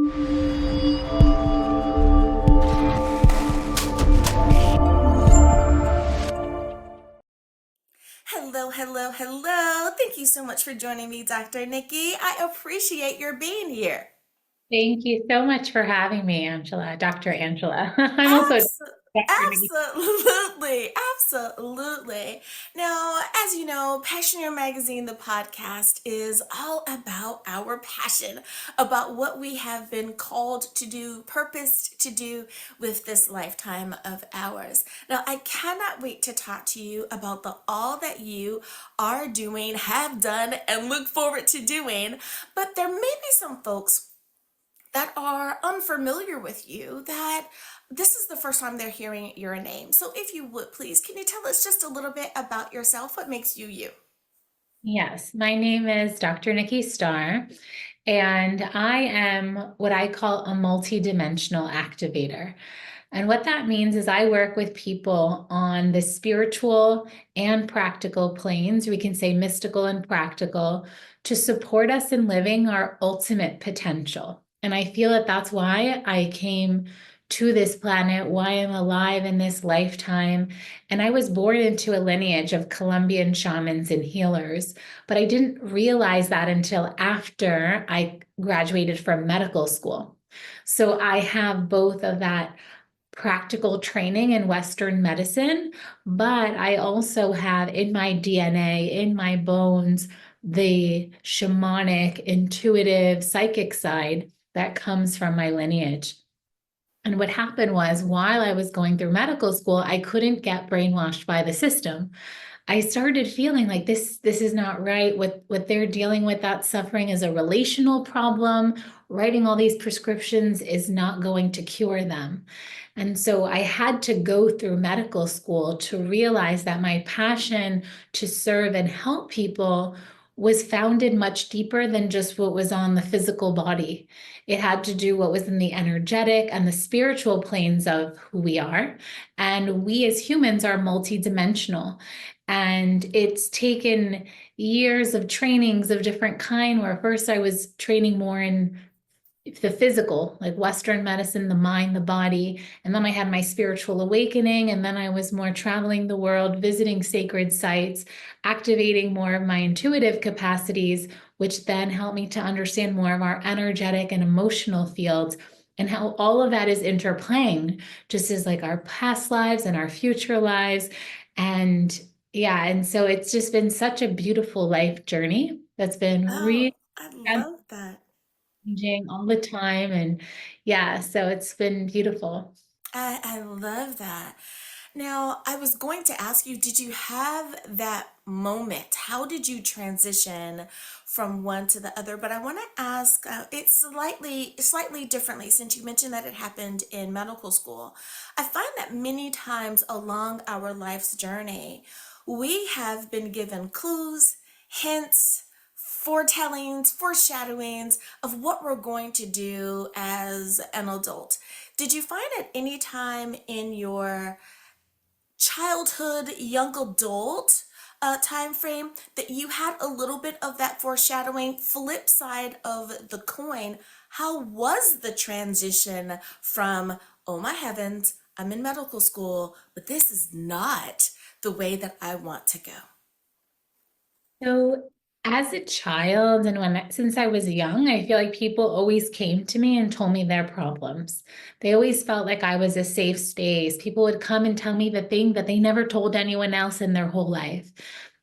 Hello, hello, hello. Thank you so much for joining me, Dr. Nikki. I appreciate your being here. Thank you so much for having me, Angela, Dr. Angela. I'm also Abs- Dr. Nikki. Absolutely, absolutely. Now, as you know, Passioneer Magazine, the podcast, is all about our passion, about what we have been called to do, purposed to do with this lifetime of ours. Now, I cannot wait to talk to you about the all that you are doing, have done, and look forward to doing. But there may be some folks that are unfamiliar with you, that this is the first time they're hearing your name. So if you would please, can you tell us just a little bit about yourself? What makes you you? Yes, my name is Dr. Nikki Starr, and I am what I call a multidimensional activator. And what that means is I work with people on the spiritual and practical planes, we can say mystical and practical, to support us in living our ultimate potential. And I feel that that's why I came to this planet, why I'm alive in this lifetime. And I was born into a lineage of Colombian shamans and healers, but I didn't realize that until after I graduated from medical school. So I have both of that practical training in Western medicine, but I also have in my DNA, in my bones, the shamanic, intuitive, psychic side that comes from my lineage. And what happened was while I was going through medical school, I couldn't get brainwashed by the system. I started feeling like this is not right. What they're dealing with, that suffering is a relational problem. Writing all these prescriptions is not going to cure them. And so I had to go through medical school to realize that my passion to serve and help people was founded much deeper than just what was on the physical body. It had to do what was in the energetic and the spiritual planes of who we are. And we as humans are multidimensional. And it's taken years of trainings of different kind, where first I was training more in the physical, like Western medicine, the mind, the body. And then I had my spiritual awakening. And then I was more traveling the world, visiting sacred sites, activating more of my intuitive capacities, which then helped me to understand more of our energetic and emotional fields and how all of that is interplaying, just as like our past lives and our future lives. And yeah, and so it's just been such a beautiful life journey that's been Oh, really I love that. changing all the time. And yeah, so it's been beautiful. I love that. Now, I was going to ask you, did you have that moment? How did you transition from one to the other? But I want to ask it slightly differently, since you mentioned that it happened in medical school. I find that many times along our life's journey, we have been given clues, hints, foretellings, foreshadowings of what we're going to do as an adult. Did you find at any time in your childhood, young adult time frame that you had a little bit of that foreshadowing? Flip side of the coin, how was the transition from, oh my heavens, I'm in medical school, but this is not the way that I want to go? So as a child and since I was young, I feel like people always came to me and told me their problems. They always felt like I was a safe space. People would come and tell me the thing that they never told anyone else in their whole life.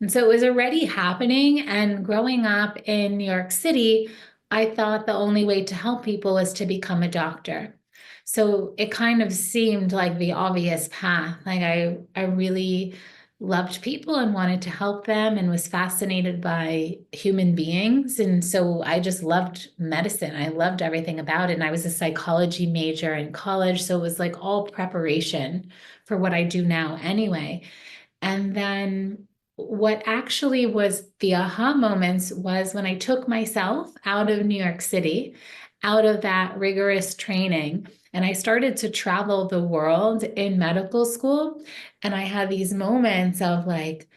And so it was already happening. And growing up in New York City, I thought the only way to help people was to become a doctor. So it kind of seemed like the obvious path. Like I really loved people and wanted to help them and was fascinated by human beings. And so I just loved medicine. I loved everything about it. And I was a psychology major in college. So it was like all preparation for what I do now anyway. And then what actually was the aha moments was when I took myself out of New York City, out of that rigorous training, and I started to travel the world in medical school. And I had these moments of like,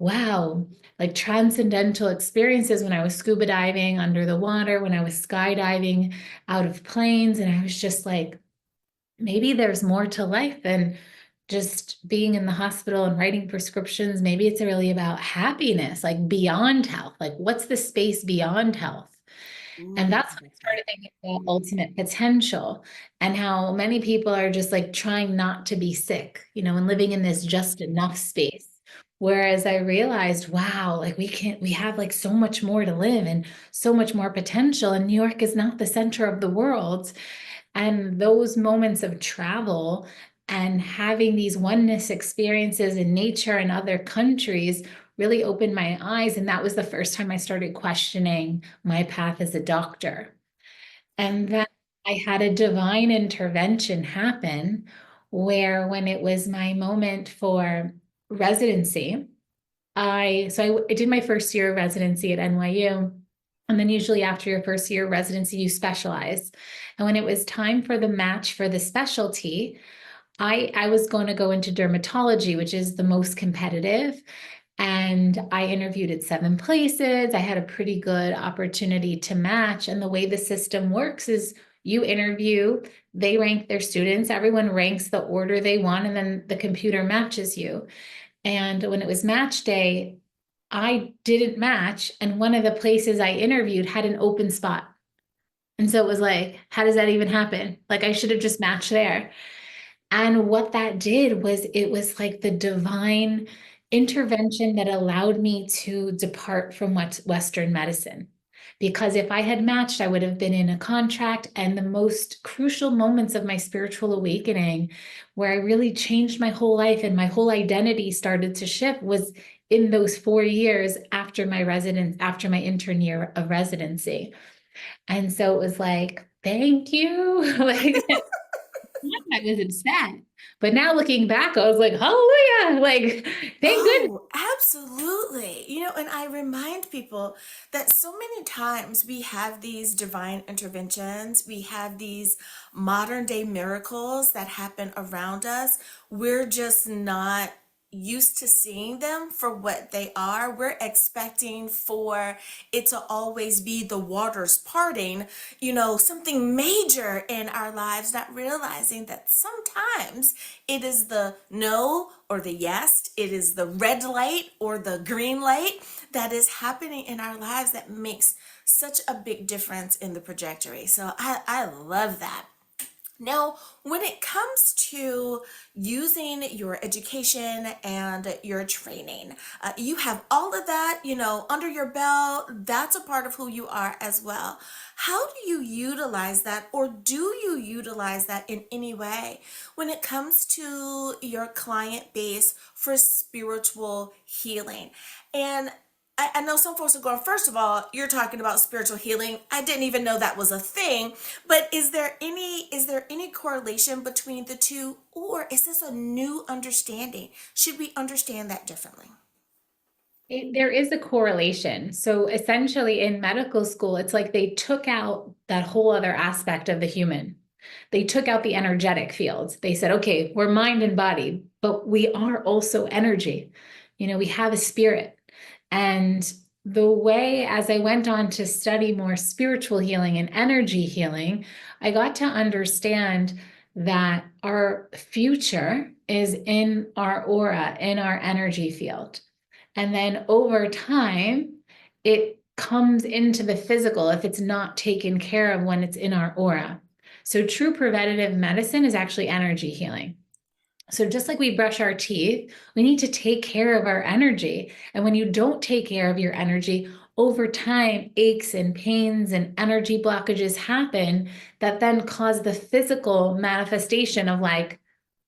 wow, like transcendental experiences when I was scuba diving under the water, when I was skydiving out of planes. And I was just like, maybe there's more to life than just being in the hospital and writing prescriptions. Maybe it's really about happiness, like beyond health. Like, what's the space beyond health? And Ooh, that's I when I love that. started thinking about ultimate potential and how many people are just like trying not to be sick, and living in this just enough space. Whereas I realized, wow, like we have like so much more to live and so much more potential. And New York is not the center of the world. And those moments of travel and having these oneness experiences in nature and other countries really opened my eyes. And that was the first time I started questioning my path as a doctor. And then I had a divine intervention happen where, when it was my moment for residency, I did my first year of residency at NYU. And then usually after your first year of residency, you specialize. And when it was time for the match for the specialty, I was going to go into dermatology, which is the most competitive. And I interviewed at 7 places. I had a pretty good opportunity to match. And the way the system works is you interview, they rank their students, everyone ranks the order they want, and then the computer matches you. And when it was match day, I didn't match. And one of the places I interviewed had an open spot. And so it was like, how does that even happen? Like, I should have just matched there. And what that did was, it was like the divine intervention that allowed me to depart from Western medicine. Because if I had matched, I would have been in a contract. And the most crucial moments of my spiritual awakening, where I really changed my whole life and my whole identity started to shift, was in those 4 years after my intern year of residency. And so it was like, thank you. Like, I was upset. But now looking back, I was like, hallelujah. Like, thank goodness. Oh, absolutely. And I remind people that so many times we have these divine interventions, we have these modern day miracles that happen around us. We're just not used to seeing them for what they are. We're expecting for it to always be the waters parting, something major in our lives, not realizing that sometimes it is the no or the yes, it is the red light or the green light that is happening in our lives that makes such a big difference in the trajectory. So I love that. Now, when it comes to using your education and your training, you have all of that, under your belt. That's a part of who you are as well. How do you utilize that, or do you utilize that in any way when it comes to your client base for spiritual healing? And I know some folks are going, first of all, you're talking about spiritual healing. I didn't even know that was a thing. But is there any correlation between the two, or is this a new understanding? Should we understand that differently? There is a correlation. So essentially, in medical school, it's like they took out that whole other aspect of the human. They took out the energetic fields. They said, okay, we're mind and body, but we are also energy. We have a spirit. And the way, as I went on to study more spiritual healing and energy healing, I got to understand that our future is in our aura, in our energy field. And then over time, it comes into the physical if it's not taken care of when it's in our aura. So true preventative medicine is actually energy healing. So just like we brush our teeth, we need to take care of our energy. And when you don't take care of your energy, over time, aches and pains and energy blockages happen that then cause the physical manifestation of, like,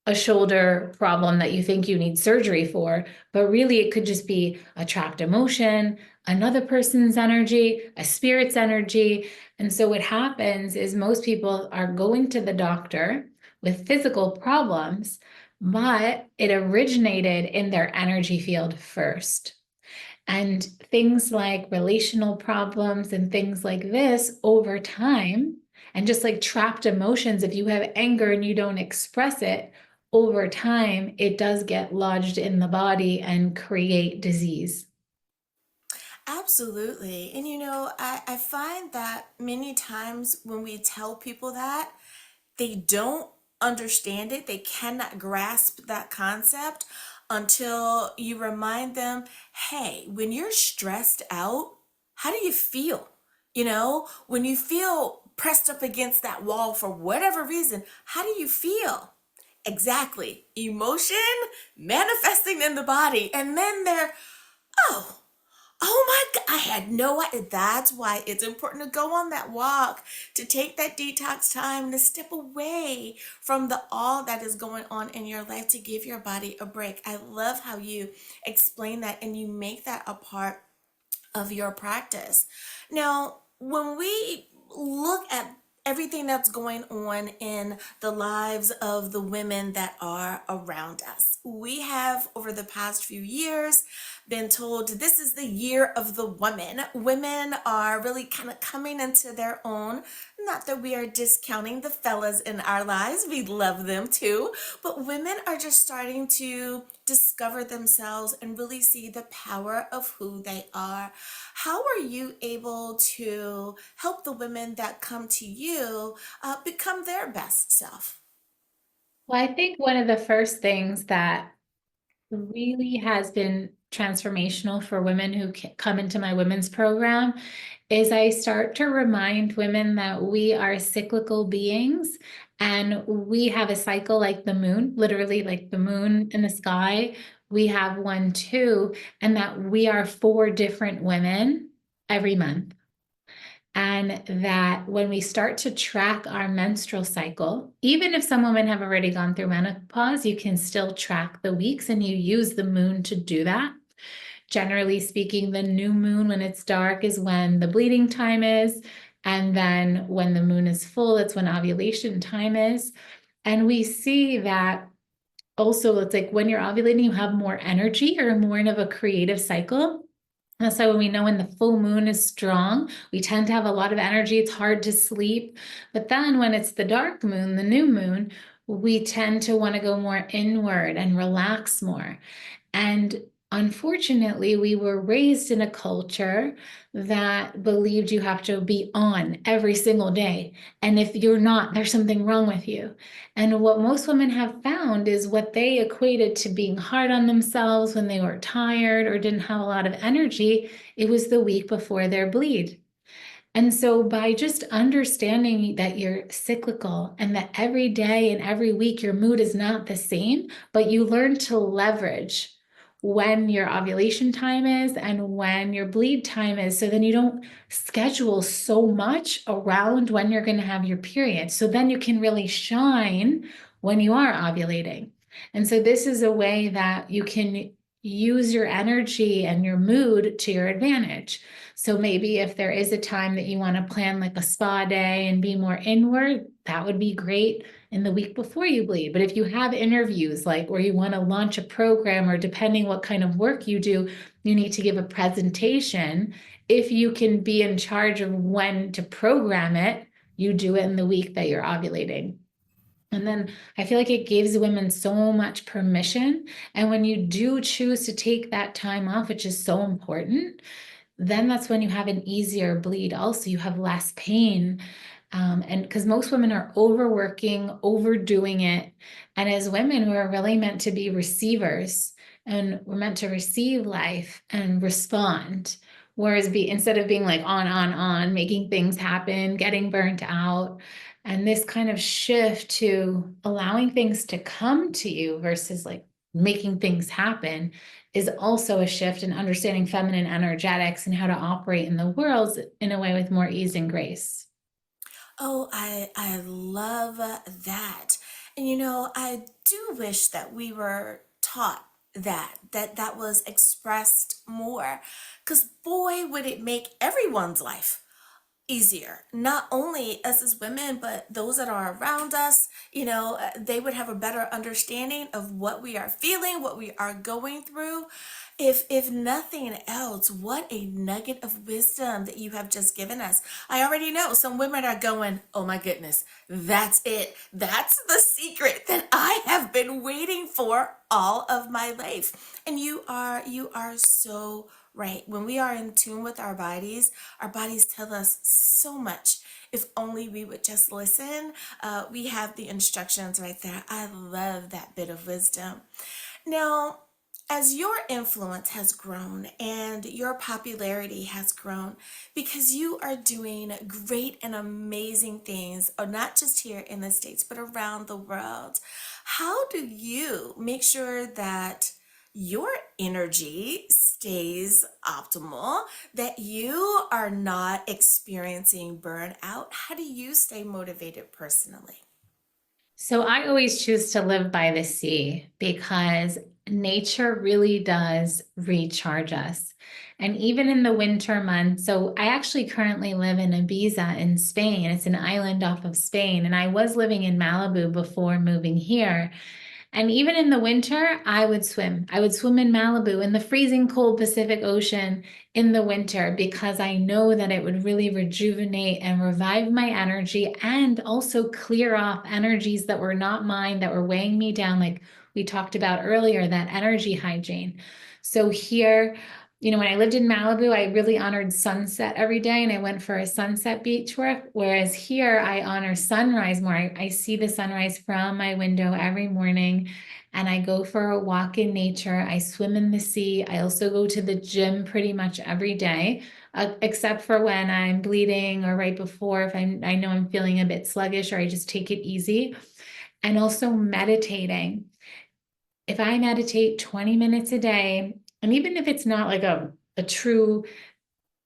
a shoulder problem that you think you need surgery for, but really it could just be a trapped emotion, another person's energy, a spirit's energy. And so what happens is most people are going to the doctor with physical problems, but it originated in their energy field first. And things like relational problems and things like this over time, and just like trapped emotions, if you have anger and you don't express it, over time, it does get lodged in the body and create disease. Absolutely. And I find that many times when we tell people that, they don't understand it. They cannot grasp that concept until you remind them, hey, when you're stressed out, how do you feel? When you feel pressed up against that wall for whatever reason, how do you feel? Exactly. Emotion manifesting in the body. And then oh, oh my God, I had no idea. That's why it's important to go on that walk, to take that detox time, to step away from the all that is going on in your life, to give your body a break. I love how you explain that and you make that a part of your practice. Now, when we look at everything that's going on in the lives of the women that are around us, we have over the past few years been told this is the year of the woman. Women are really kind of coming into their own. Not that we are discounting the fellas in our lives, we love them too, but women are just starting to discover themselves and really see the power of who they are. How are you able to help the women that come to you become their best self? Well, I think one of the first things that really has been transformational for women who come into my women's program is I start to remind women that we are cyclical beings and we have a cycle like the moon, literally like the moon in the sky. We have one too, and that we are four different women every month. And that when we start to track our menstrual cycle, even if some women have already gone through menopause, you can still track the weeks and you use the moon to do that. Generally speaking, the new moon, when it's dark, is when the bleeding time is. And then when the moon is full, it's when ovulation time is. And we see that also, it's like when you're ovulating, you have more energy or more of a creative cycle. That's why when we know when the full moon is strong, we tend to have a lot of energy. It's hard to sleep. But then when it's the dark moon, the new moon, we tend to want to go more inward and relax more. And unfortunately, we were raised in a culture that believed you have to be on every single day. And if you're not, there's something wrong with you. And what most women have found is what they equated to being hard on themselves when they were tired or didn't have a lot of energy, it was the week before their bleed. And so, by just understanding that you're cyclical and that every day and every week your mood is not the same, but you learn to leverage when your ovulation time is and when your bleed time is. So then you don't schedule so much around when you're going to have your period. So then you can really shine when you are ovulating. And so, this is a way that you can use your energy and your mood to your advantage. So maybe if there is a time that you want to plan like a spa day and be more inward, that would be great in the week before you bleed. But if you have interviews like or you want to launch a program or depending what kind of work you do, you need to give a presentation. If you can be in charge of when to program it, you do it in the week that you're ovulating. And then I feel like it gives women so much permission. And when you do choose to take that time off, which is so important, then that's when you have an easier bleed. Also, you have less pain. And because most women are overworking, overdoing it. And as women, we're really meant to be receivers and we're meant to receive life and respond. Whereas instead of being like on, making things happen, getting burnt out, and this kind of shift to allowing things to come to you versus like making things happen is also a shift in understanding feminine energetics and how to operate in the world in a way with more ease and grace. Oh, I love that. And I do wish that we were taught that was expressed more. Cuz boy, would it make everyone's life easier. Not only us as women, but those that are around us, they would have a better understanding of what we are feeling, what we are going through. If nothing else, what a nugget of wisdom that you have just given us. I already know some women are going, "Oh my goodness, that's it. That's the secret that I have been waiting for all of my life." And you are so right. When we are in tune with our bodies tell us so much. If only we would just listen. We have the instructions right there. I love that bit of wisdom. Now, as your influence has grown and your popularity has grown, because you are doing great and amazing things, not just here in the States, but around the world, how do you make sure that your energy stays optimal, that you are not experiencing burnout? How do you stay motivated personally? So I always choose to live by the sea because nature really does recharge us. And even in the winter months, so I actually currently live in Ibiza in Spain. It's an island off of Spain. And I was living in Malibu before moving here. And even in the winter, I would swim. I would swim in Malibu in the freezing cold Pacific Ocean in the winter because I know that it would really rejuvenate and revive my energy and also clear off energies that were not mine, that were weighing me down, like we talked about earlier, that energy hygiene. So here, when I lived in Malibu, I really honored sunset every day and I went for a sunset beach work. Whereas here, I honor sunrise more. I see the sunrise from my window every morning and I go for a walk in nature. I swim in the sea. I also go to the gym pretty much every day, except for when I'm bleeding or right before, if I know I'm feeling a bit sluggish or I just take it easy. And also meditating. If I meditate 20 minutes a day, and even if it's not like a true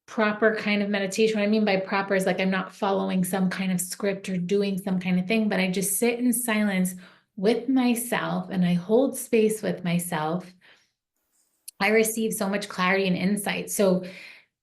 proper kind of meditation, what I mean by proper is like I'm not following some kind of script or doing some kind of thing, but I just sit in silence with myself and I hold space with myself. I receive so much clarity and insight. So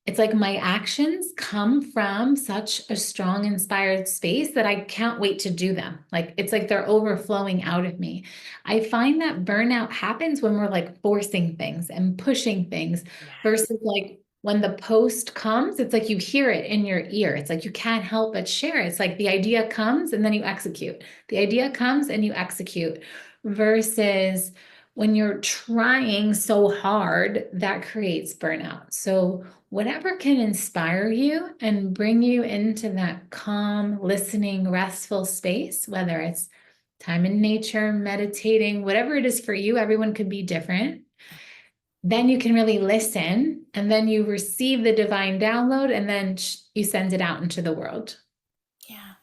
it's like my actions come from such a strong, inspired space that I can't wait to do them. Like it's like they're overflowing out of me. I find that burnout happens when we're like forcing things and pushing things Yes. versus like when the post comes, it's like you hear it in your ear. It's like you can't help but share it. It's like the idea comes and then you execute. The idea comes and you execute versus when you're trying so hard, that creates burnout. So whatever can inspire you and bring you into that calm, listening, restful space, whether it's time in nature, meditating, whatever it is for you, everyone could be different. Then you can really listen and then you receive the divine download and then you send it out into the world. Yeah.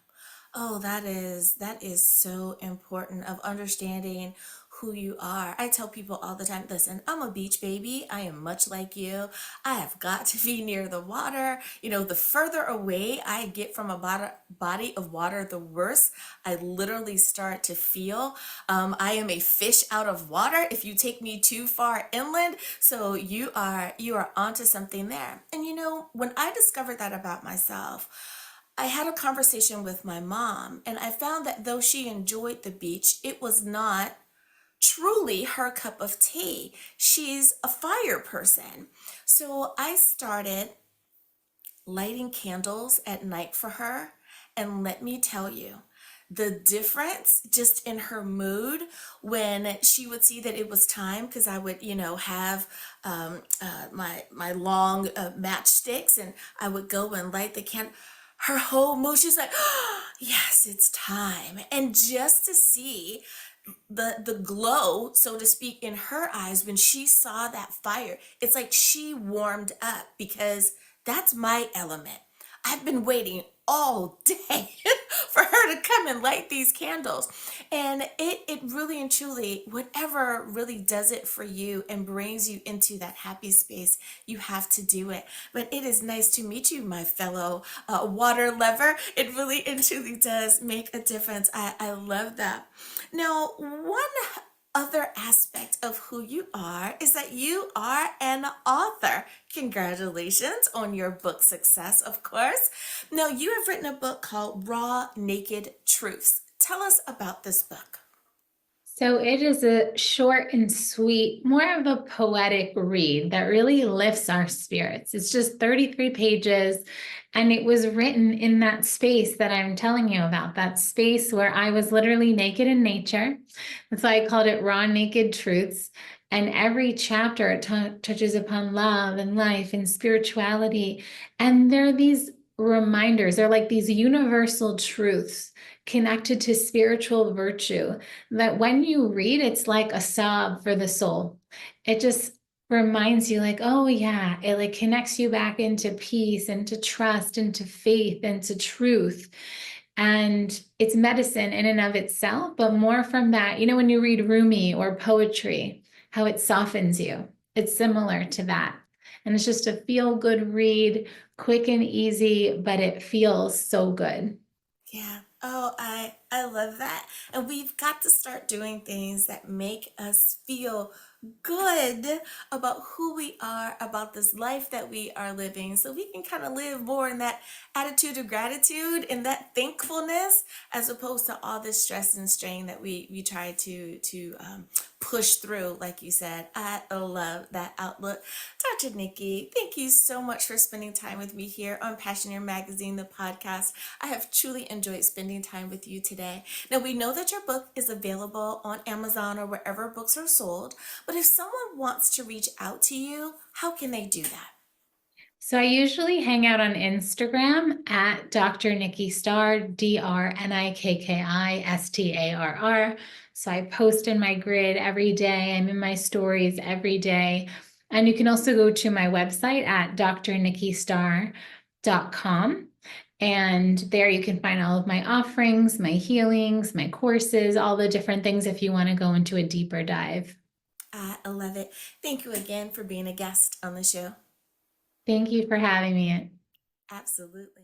Oh, that is so important of understanding who you are. I tell people all the time, listen, I'm a beach baby. I am much like you. I have got to be near the water. The further away I get from a body of water, the worse I literally start to feel. I am a fish out of water if you take me too far inland. So you are onto something there. And when I discovered that about myself, I had a conversation with my mom, and I found that though she enjoyed the beach, it was not truly her cup of tea. She's a fire person. So I started lighting candles at night for her. And let me tell you, the difference just in her mood when she would see that it was time, because I would, have my long matchsticks, and I would go and light the candle. Her whole mood, she's like, oh, yes, it's time. And just to see the glow, so to speak, in her eyes when she saw that fire, it's like she warmed up because that's my element. I've been waiting all day for her to come and light these candles. And it really and truly, whatever really does it for you and brings you into that happy space, you have to do it. But it is nice to meet you, my fellow water lover. It really and truly does make a difference. I love that. Now, one other aspect of who you are is that you are an author. Congratulations on your book success, of course. Now, you have written a book called Raw Naked Truths. Tell us about this book. So it is a short and sweet, more of a poetic read that really lifts our spirits. It's just 33 pages, and it was written in that space that I'm telling you about, that space where I was literally naked in nature. That's why I called it Raw Naked Truths. And every chapter it touches upon love and life and spirituality. And there are these reminders, they're like these universal truths connected to spiritual virtue that when you read, it's like a sob for the soul. It just reminds you, like, oh, yeah, it like connects you back into peace, into trust, into faith, into truth. And it's medicine in and of itself, but more from that, when you read Rumi or poetry, how it softens you. It's similar to that. And it's just a feel good read, quick and easy, but it feels so good. Yeah. Oh, I love that. And we've got to start doing things that make us feel good about who we are, about this life that we are living, so we can kind of live more in that attitude of gratitude and that thankfulness, as opposed to all this stress and strain that we try to push through, like you said. I love that outlook. Dr. Nikki, thank you so much for spending time with me here on Passioneer Magazine, the podcast. I have truly enjoyed spending time with you today. Now, we know that your book is available on Amazon or wherever books are sold, but if someone wants to reach out to you, how can they do that? So I usually hang out on Instagram at Dr. Nikki Starr, DrNikkistarr. So I post in my grid every day. I'm in my stories every day. And you can also go to my website at drnikkistarr.com. And there you can find all of my offerings, my healings, my courses, all the different things if you want to go into a deeper dive. I love it. Thank you again for being a guest on the show. Thank you for having me. Absolutely.